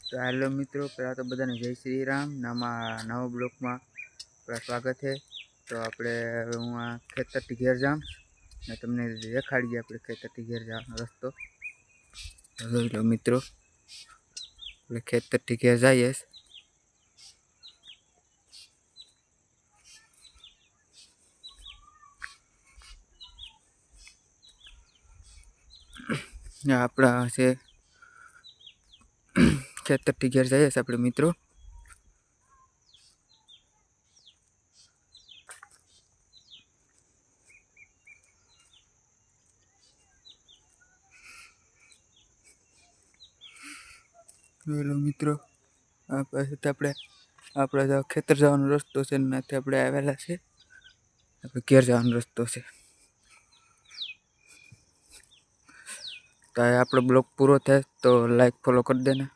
તો હેલો મિત્રો, પહેલાં તો બધાને જય શ્રી રામ. નવા બ્લોકમાં સ્વાગત છે. તો આપણે હું આ ખેતરથી ઘેર જામ ને તમને દેખાડીએ આપણે ખેતરથી ઘેર જવાનો રસ્તો. જોઈ લો મિત્રો, આપણે ખેતરથી ઘેર જઈએ. આપણા છે ખેતરથી ઘેર જઈએ આપણે મિત્રો. જોઈ લો મિત્રો, આ પાસેથી આપણે ખેતર જવાનો રસ્તો છે, ત્યાંથી આપણે આવેલા છે. આપણે ઘેર જવાનો રસ્તો છે. તો આપણો બ્લોગ પૂરો થાય તો લાઈક ફોલો કરી દેને.